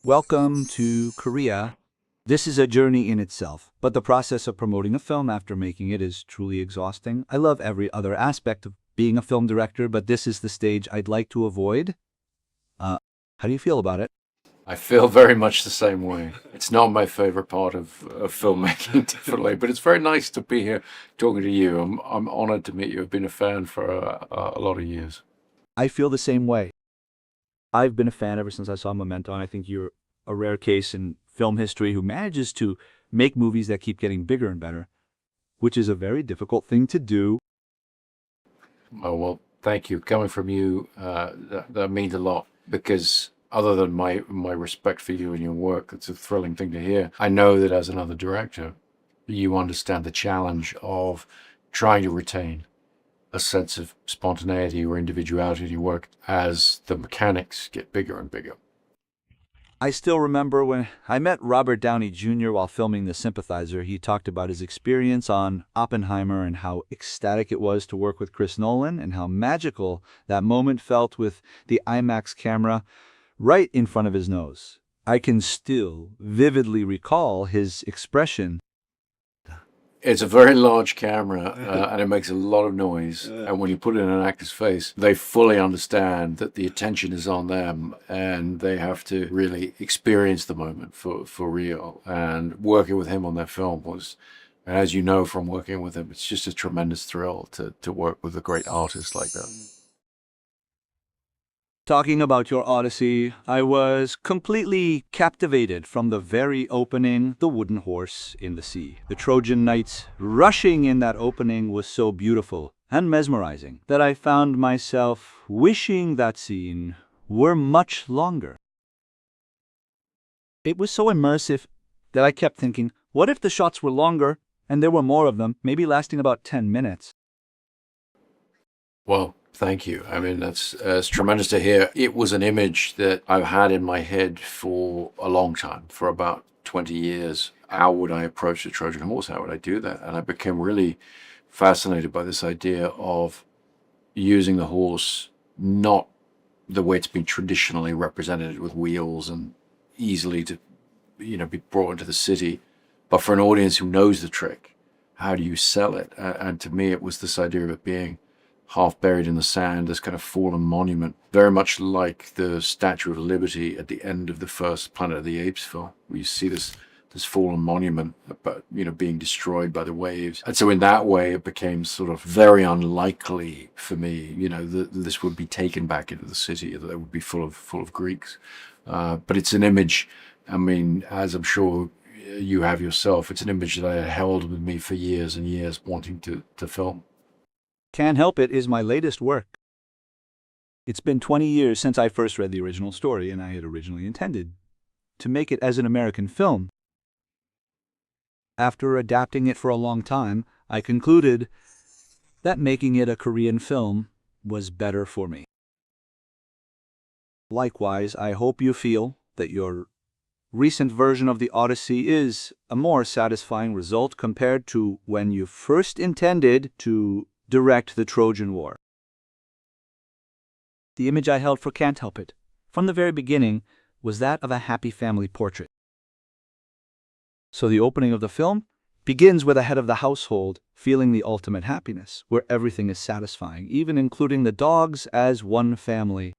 Welcome to Korea. This is a journey in itself, but the process of promoting a film after making it is truly exhausting. I love every other aspect of being a film director, but this is the stage I'd like to avoid. How do you feel about it? I feel very much the same way. It's not my favorite part of filmmaking, definitely, but it's very nice to be here talking to you. I'm honored to meet you. I've been a fan for a lot of years. I feel the same way. I've been a fan ever since I saw Memento, and I think you're a rare case in film history who manages to make movies that keep getting bigger and better, which is a very difficult thing to do. Oh, well, thank you. Coming from you, that means a lot because other than my respect for you and your work, it's a thrilling thing to hear. I know that as another director, you understand the challenge of trying to retain a sense of spontaneity or individuality in your work as the mechanics get bigger and bigger. I still remember when I met Robert Downey Jr. while filming The Sympathizer. He talked about his experience on Oppenheimer and how ecstatic it was to work with Chris Nolan and how magical that moment felt with the IMAX camera right in front of his nose. I can still vividly recall his expression. It's a very large camera and it makes a lot of noise. And when you put it in an actor's face, they fully understand that the attention is on them and they have to really experience the moment for real. And working with him on that film was, as you know from working with him, it's just a tremendous thrill to work with a great artist like that. Talking about your Odyssey, I was completely captivated from the very opening, the wooden horse in the sea. The Trojan knights rushing in that opening was so beautiful and mesmerizing that I found myself wishing that scene were much longer. It was so immersive that I kept thinking, what if the shots were longer and there were more of them, maybe lasting about 10 minutes? Well, thank you. I mean, that's tremendous to hear. It was an image that I've had in my head for a long time, for about 20 years. How would I approach the Trojan Horse? How would I do that? And I became really fascinated by this idea of using the horse not the way it's been traditionally represented with wheels and easily to, be brought into the city, but for an audience who knows the trick. How do you sell it? And to me, it was this idea of it being half buried in the sand, this kind of fallen monument, very much like the Statue of Liberty at the end of the first Planet of the Apes film, where you see this fallen monument, but being destroyed by the waves. And so in that way, it became sort of very unlikely for me, that this would be taken back into the city, that it would be full of Greeks. But it's an image. I mean, as I'm sure you have yourself, it's an image that I had held with me for years and years, wanting to film. Can't Help It is my latest work. It's been 20 years since I first read the original story, and I had originally intended to make it as an American film. After adapting it for a long time, I concluded that making it a Korean film was better for me. Likewise, I hope you feel that your recent version of the Odyssey is a more satisfying result compared to when you first intended to direct the Trojan War. The image I held for Can't Help It, from the very beginning, was that of a happy family portrait. So the opening of the film begins with a head of the household feeling the ultimate happiness, where everything is satisfying, even including the dogs as one family.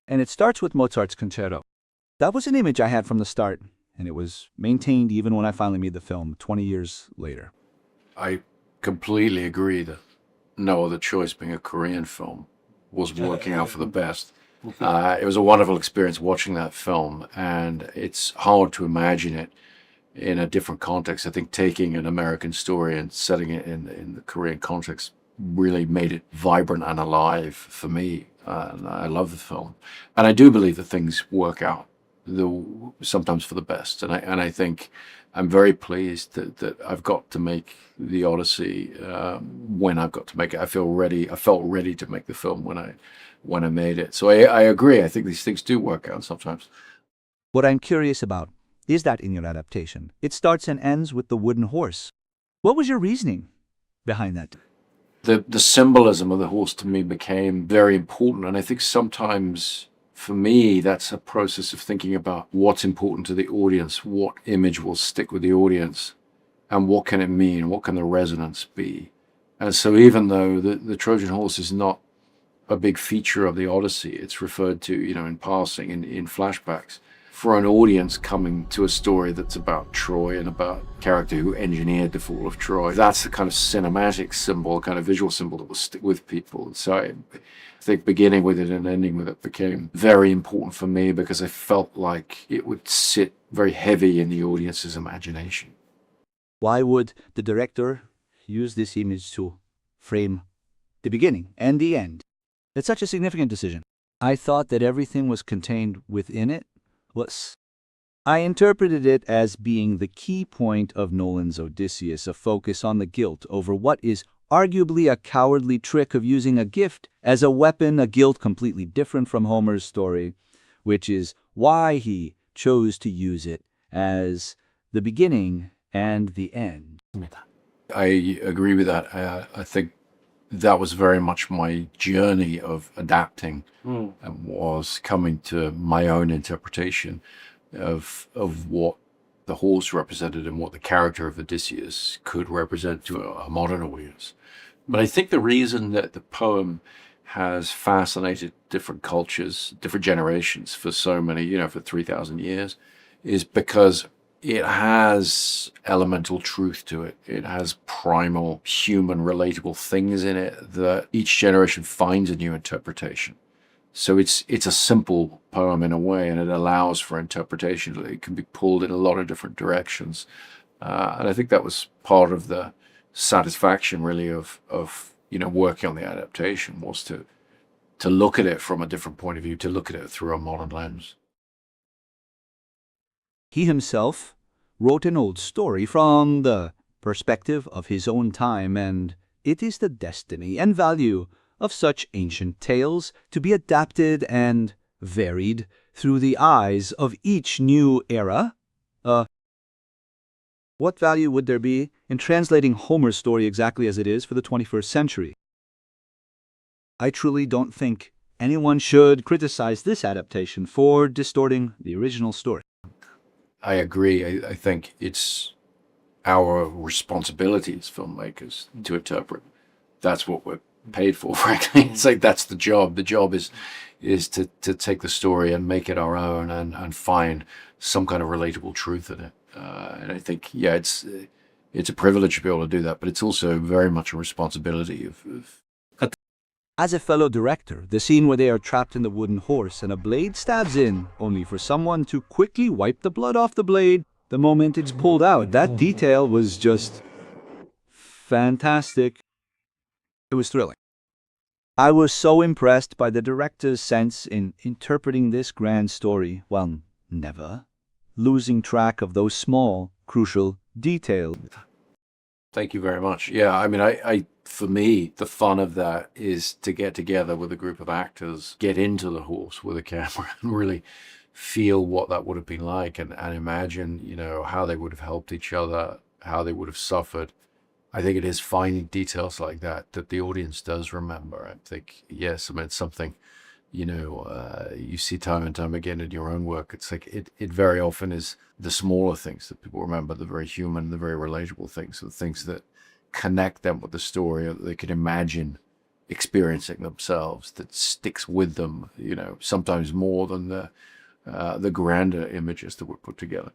And it starts with Mozart's concerto. That was an image I had from the start, and it was maintained even when I finally made the film 20 years later. I completely agree that no other choice being a Korean film was working out for the best. It was a wonderful experience watching that film, and it's hard to imagine it in a different context. I think taking an American story and setting it in the Korean context really made it vibrant and alive for me. And I love the film. And I do believe that things work out sometimes for the best. And I think I'm very pleased that I've got to make the Odyssey when I've got to make it. I felt ready to make the film when I made it. So I agree. I think these things do work out sometimes. What I'm curious about is that in your adaptation, it starts and ends with the wooden horse. What was your reasoning behind that? The symbolism of the horse to me became very important. And I think sometimes for me, that's a process of thinking about what's important to the audience, what image will stick with the audience, and what can it mean, what can the resonance be. And so even though the Trojan Horse is not a big feature of the Odyssey, it's referred to, in passing, in flashbacks, for an audience coming to a story that's about Troy and about a character who engineered the fall of Troy. That's the kind of cinematic symbol, kind of visual symbol that will stick with people. So I think beginning with it and ending with it became very important for me because I felt like it would sit very heavy in the audience's imagination. Why would the director use this image to frame the beginning and the end? It's such a significant decision. I thought that everything was contained within it. I interpreted it as being the key point of Nolan's Odysseus, a focus on the guilt over what is arguably a cowardly trick of using a gift as a weapon, a guilt completely different from Homer's story, which is why he chose to use it as the beginning and the end. I agree with that. I think that was very much my journey of adapting and was coming to my own interpretation of what the horse represented and what the character of Odysseus could represent to a modern audience. But I think the reason that the poem has fascinated different cultures, different generations for so many, for 3,000 years, is because it has elemental truth to it. It has primal, human, relatable things in it that each generation finds a new interpretation. So it's a simple poem in a way, and it allows for interpretation. It can be pulled in a lot of different directions. And I think that was part of the satisfaction, really, of working on the adaptation, was to look at it from a different point of view, to look at it through a modern lens. He himself wrote an old story from the perspective of his own time, and it is the destiny and value of such ancient tales to be adapted and varied through the eyes of each new era. What value would there be in translating Homer's story exactly as it is for the 21st century? I truly don't think anyone should criticize this adaptation for distorting the original story. I agree. I think it's our responsibility as filmmakers to interpret. That's what we're paid for, frankly. It's like that's the job. The job is to take the story and make it our own and find some kind of relatable truth in it. And I think, it's a privilege to be able to do that, but it's also very much a responsibility of As a fellow director, the scene where they are trapped in the wooden horse and a blade stabs in, only for someone to quickly wipe the blood off the blade the moment it's pulled out, that detail was just fantastic. It was thrilling. I was so impressed by the director's sense in interpreting this grand story while never losing track of those small, crucial details. Thank you very much. Yeah, I mean, I for me, the fun of that is to get together with a group of actors, get into the horse with a camera and really feel what that would have been like and imagine, how they would have helped each other, how they would have suffered. I think it is finding details like that the audience does remember. I think, yes, I mean, it's something, you see time and time again in your own work. It's like it very often is the smaller things that people remember, the very human, the very relatable things, the things that connect them with the story, or that they can imagine experiencing themselves, that sticks with them, sometimes more than the grander images that were put together.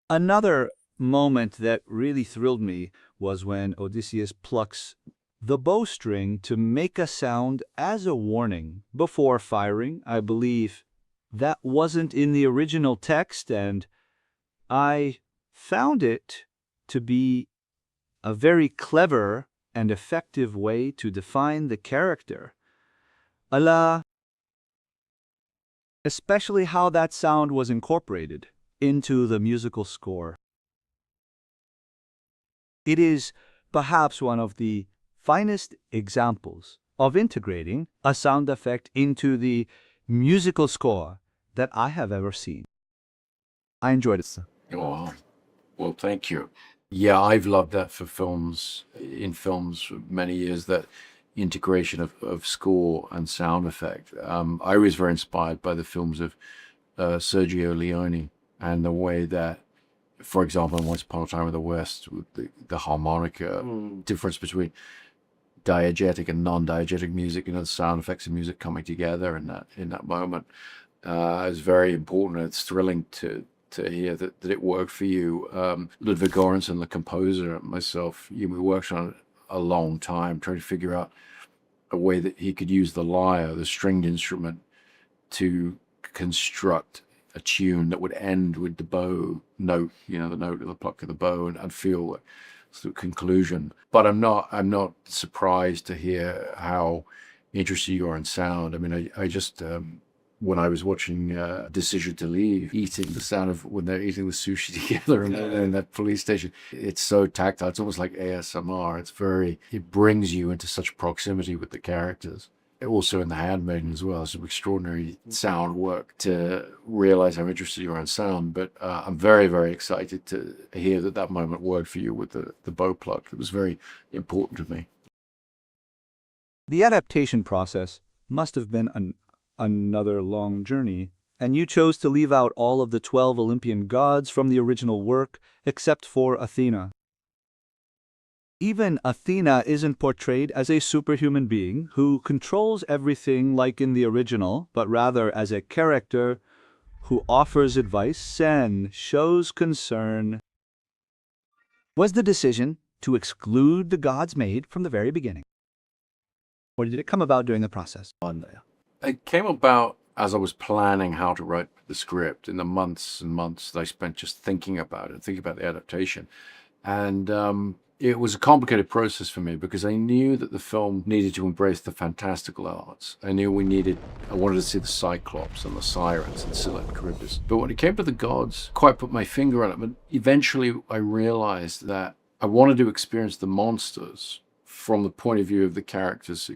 Another moment that really thrilled me was when Odysseus plucks the bowstring to make a sound as a warning before firing. I believe that wasn't in the original text, and I found it to be a very clever and effective way to define the character. Especially how that sound was incorporated into the musical score. It is perhaps one of the finest examples of integrating a sound effect into the musical score that I have ever seen. I enjoyed it. Oh, well, thank you. Yeah, I've loved that for films, in films for many years, that, integration of score and sound effect. I was very inspired by the films of Sergio Leone and the way that, for example, in Once Upon a Time in the West, with the harmonica, difference between diegetic and non-diegetic music, the sound effects of music coming together in that moment is very important. It's thrilling to hear that it worked for you. Ludwig Göransson, the composer, and myself, we worked on it a long time trying to figure out a way that he could use the lyre, the stringed instrument, to construct a tune that would end with the bow note, the note of the pluck of the bow, and feel sort of conclusion. But I'm not surprised to hear how interested you are in sound. I mean, I just when I was watching Decision to Leave, eating the sound of when they're eating the sushi together in that police station, it's so tactile. It's almost like ASMR. It brings you into such proximity with the characters. Also in The Handmaiden as well, some extraordinary sound work to realize how interested you are in sound. But I'm very, very excited to hear that moment worked for you with the bow pluck. It was very important to me. The adaptation process must have been another long journey, and you chose to leave out all of the 12 Olympian gods from the original work, except for Athena. Even Athena isn't portrayed as a superhuman being who controls everything like in the original, but rather as a character who offers advice and shows concern. Was the decision to exclude the gods made from the very beginning? Or did it come about during the process? It came about as I was planning how to write the script, in the months and months that I spent just thinking about the adaptation. And it was a complicated process for me because I knew that the film needed to embrace the fantastical arts. I wanted to see the Cyclops and the Sirens and Scylla and Charybdis. But when it came to the gods, quite put my finger on it. But eventually I realized that I wanted to experience the monsters from the point of view of the characters.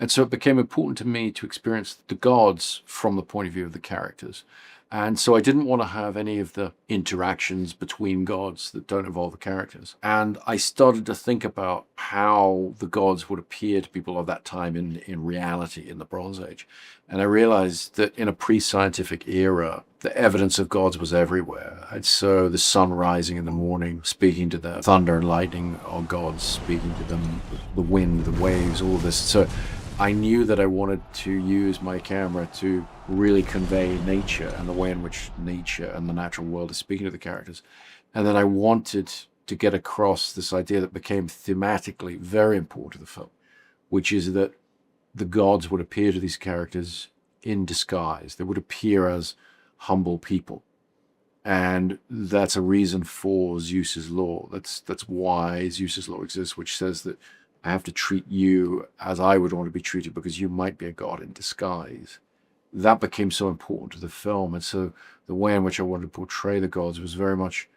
And so it became important to me to experience the gods from the point of view of the characters. And so I didn't want to have any of the interactions between gods that don't involve the characters. And I started to think about how the gods would appear to people of that time in reality in the Bronze Age. And I realized that in a pre-scientific era, the evidence of gods was everywhere. And so the sun rising in the morning, speaking to the thunder and lightning are gods, speaking to them, the wind, the waves, all this. So I knew that I wanted to use my camera to really convey nature and the way in which nature and the natural world is speaking to the characters. And then I wanted to get across this idea that became thematically very important to the film, which is that the gods would appear to these characters in disguise. They would appear as humble people. And that's a reason for Zeus's law. That's why Zeus's law exists, which says that I have to treat you as I would want to be treated because you might be a god in disguise. That became so important to the film. And so the way in which I wanted to portray the gods was very much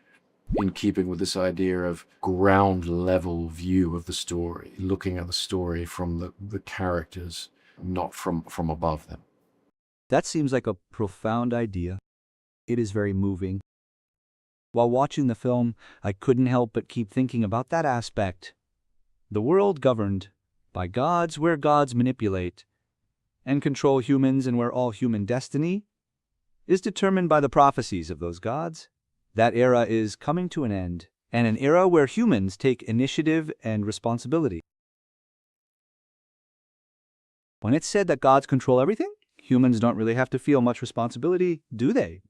in keeping with this idea of ground level view of the story, looking at the story from the characters, not from above them. That seems like a profound idea. It is very moving. While watching the film, I couldn't help but keep thinking about that aspect. The world governed by gods where gods manipulate and control humans, and where all human destiny is determined by the prophecies of those gods. That era is coming to an end, and an era where humans take initiative and responsibility. When it's said that gods control everything, humans don't really have to feel much responsibility, do they?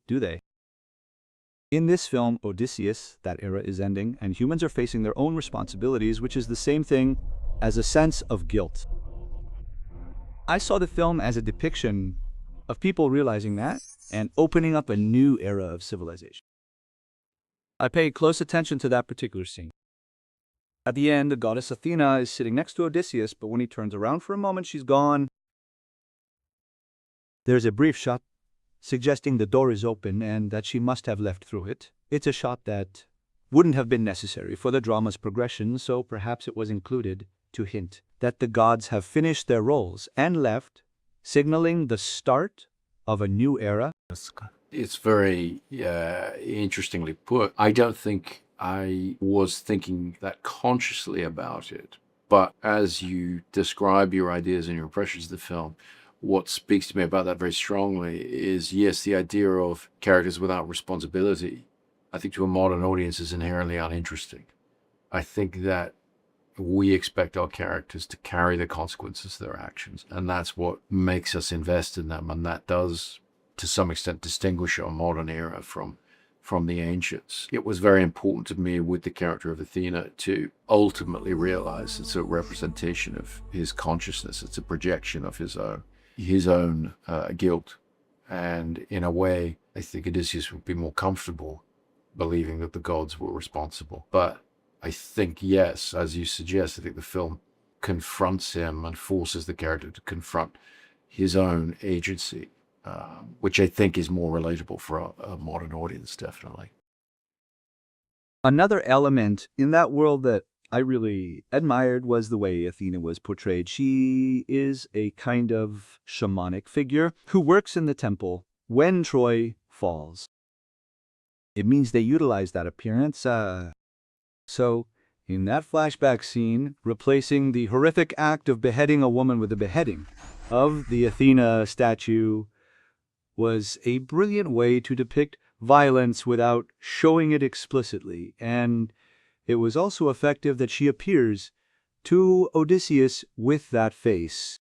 In this film, Odysseus, that era is ending, and humans are facing their own responsibilities, which is the same thing as a sense of guilt. I saw the film as a depiction of people realizing that and opening up a new era of civilization. I paid close attention to that particular scene. At the end, the goddess Athena is sitting next to Odysseus, but when he turns around for a moment, she's gone. There's a brief shot suggesting the door is open and that she must have left through it. It's a shot that wouldn't have been necessary for the drama's progression, so perhaps it was included to hint that the gods have finished their roles and left, signaling the start of a new era. It's very interestingly put. I don't think I was thinking that consciously about it, But as you describe your ideas and your impressions of the film, what speaks to me about that very strongly is, yes, the idea of characters without responsibility, I think to a modern audience is inherently uninteresting. I think that we expect our characters to carry the consequences of their actions, and that's what makes us invest in them, and that does, to some extent, distinguish our modern era from the ancients. It was very important to me with the character of Athena to ultimately realize it's a representation of his consciousness. It's a projection of his own guilt. And in a way, I think Odysseus would be more comfortable believing that the gods were responsible. But I think, yes, as you suggest, I think the film confronts him and forces the character to confront his own agency, which I think is more relatable for a modern audience, definitely. Another element in that world that I really admired was the way Athena was portrayed. She is a kind of shamanic figure who works in the temple when Troy falls. It means they utilize that appearance. So, in that flashback scene, replacing the horrific act of beheading a woman with the beheading of the Athena statue was a brilliant way to depict violence without showing it explicitly, and it was also effective that she appears to Odysseus with that face.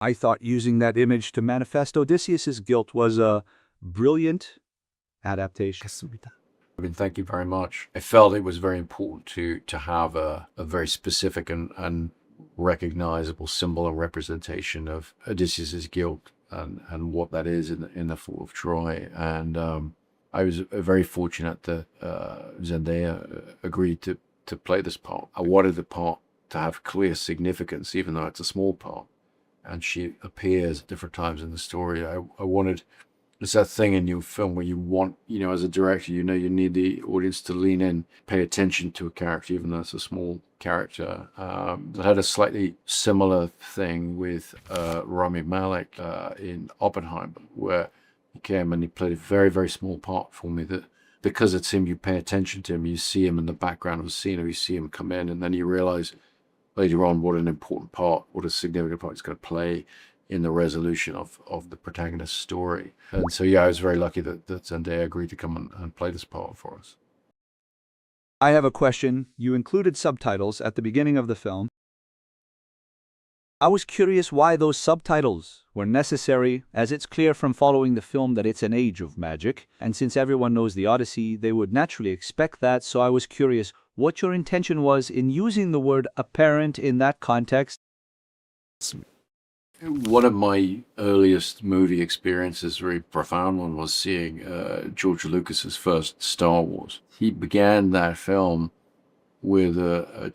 I thought using that image to manifest Odysseus's guilt was a brilliant adaptation. I mean, thank you very much. I felt it was very important to have a very specific and recognizable symbol and representation of Odysseus's guilt and what that is in the fall of Troy. And I was very fortunate that Zendaya agreed to play this part. I wanted the part to have clear significance, even though it's a small part. And she appears at different times in the story. I wanted, it's that thing in your film where you want, as a director, you need the audience to lean in, pay attention to a character, even though it's a small character. I had a slightly similar thing with Rami Malek in Oppenheimer, where he came and he played a very, very small part for me that because it's him, you pay attention to him, you see him in the background of the scene, or you see him come in, and then you realize later on what an important part, what a significant part he's going to play in the resolution of the protagonist's story. And so, yeah, I was very lucky that Zendaya agreed to come and play this part for us. I have a question. You included subtitles at the beginning of the film. I was curious why those subtitles were necessary, as it's clear from following the film that it's an age of magic, and since everyone knows the Odyssey, they would naturally expect that, so I was curious what your intention was in using the word apparent in that context. One of my earliest movie experiences, very profound one, was seeing George Lucas's first Star Wars. He began that film with a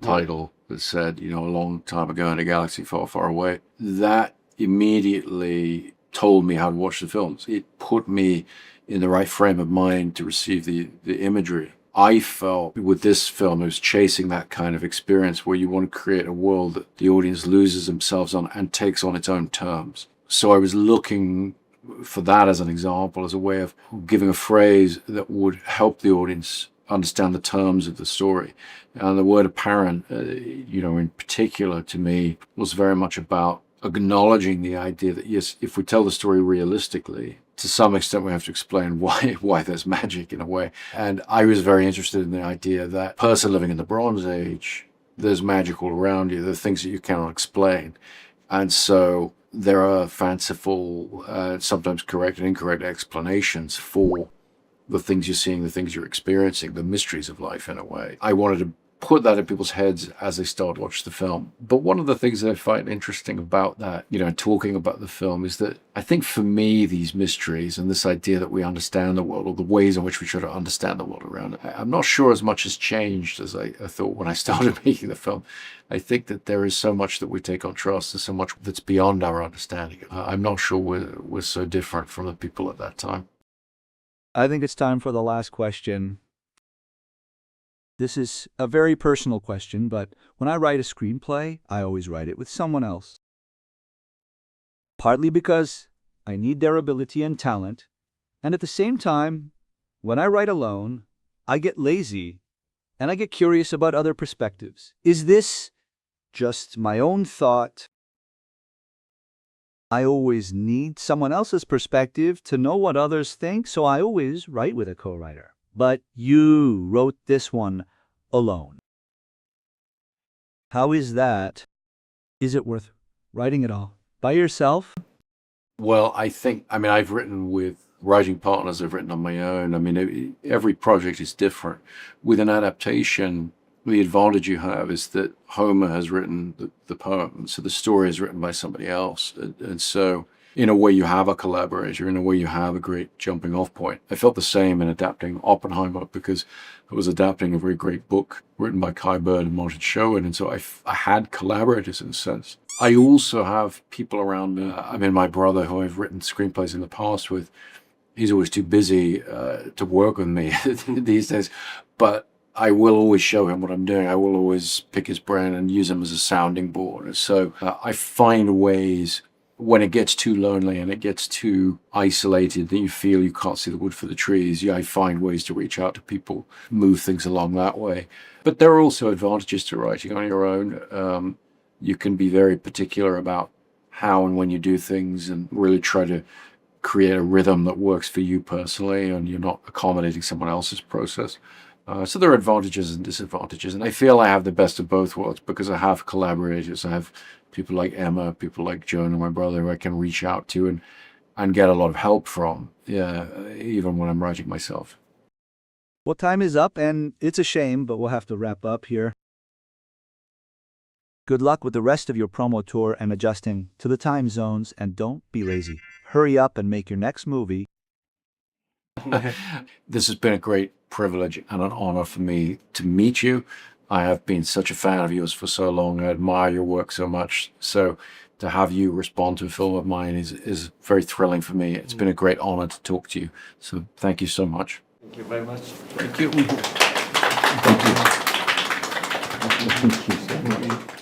title that said, a long time ago in a galaxy far, far away. That immediately told me how to watch the films. It put me in the right frame of mind to receive the imagery. I felt with this film, it was chasing that kind of experience where you want to create a world that the audience loses themselves on and takes on its own terms. So I was looking for that as an example, as a way of giving a phrase that would help the audience understand the terms of the story. And the word apparent, in particular to me, was very much about acknowledging the idea that, yes, if we tell the story realistically, to some extent we have to explain why there's magic in a way. And I was very interested in the idea that person living in the Bronze Age, there's magic all around you. There are things that you cannot explain. And so there are fanciful, sometimes correct and incorrect explanations for the things you're seeing, the things you're experiencing, the mysteries of life in a way. I wanted to put that in people's heads as they start to watch the film. But one of the things that I find interesting about that, talking about the film, is that I think for me, these mysteries and this idea that we understand the world, or the ways in which we try to understand the world around it, I'm not sure as much has changed as I thought when I started making the film. I think that there is so much that we take on trust. There's so much that's beyond our understanding. I'm not sure we're so different from the people at that time. I think it's time for the last question. This is a very personal question, but when I write a screenplay, I always write it with someone else. Partly because I need their ability and talent, and at the same time, when I write alone, I get lazy and I get curious about other perspectives. Is this just my own thought? I always need someone else's perspective to know what others think, so I always write with a co-writer. But you wrote this one alone. How is that? Is it worth writing it all by yourself? Well, I've written with writing partners, I've written on my own. Every project is different. With an adaptation, the advantage you have is that Homer has written the poem, so the story is written by somebody else. And so, in a way, you have a collaborator, in a way, you have a great jumping off point. I felt the same in adapting Oppenheimer because I was adapting a very great book written by Kai Bird and Martin Schoen, and so I had collaborators in a sense. I also have people around me. My brother, who I've written screenplays in the past with, he's always too busy to work with me these days, but I will always show him what I'm doing. I will always pick his brain and use him as a sounding board. So I find ways when it gets too lonely and it gets too isolated that you feel you can't see the wood for the trees. I find ways to reach out to people, move things along that way. But there are also advantages to writing on your own. You can be very particular about how and when you do things and really try to create a rhythm that works for you personally, and you're not accommodating someone else's process. So there are advantages and disadvantages, and I feel I have the best of both worlds because I have collaborators. I have people like Emma, people like Joan and my brother who I can reach out to and get a lot of help from, even when I'm writing myself. Well, time is up, and it's a shame, but we'll have to wrap up here. Good luck with the rest of your promo tour and adjusting to the time zones, and don't be lazy. Hurry up and make your next movie. This has been a great privilege and an honor for me to meet you. I have been such a fan of yours for so long. I admire your work so much. So to have you respond to a film of mine is very thrilling for me. It's been a great honor to talk to you. So thank you so much. Thank you very much. Thank you. Thank you so much.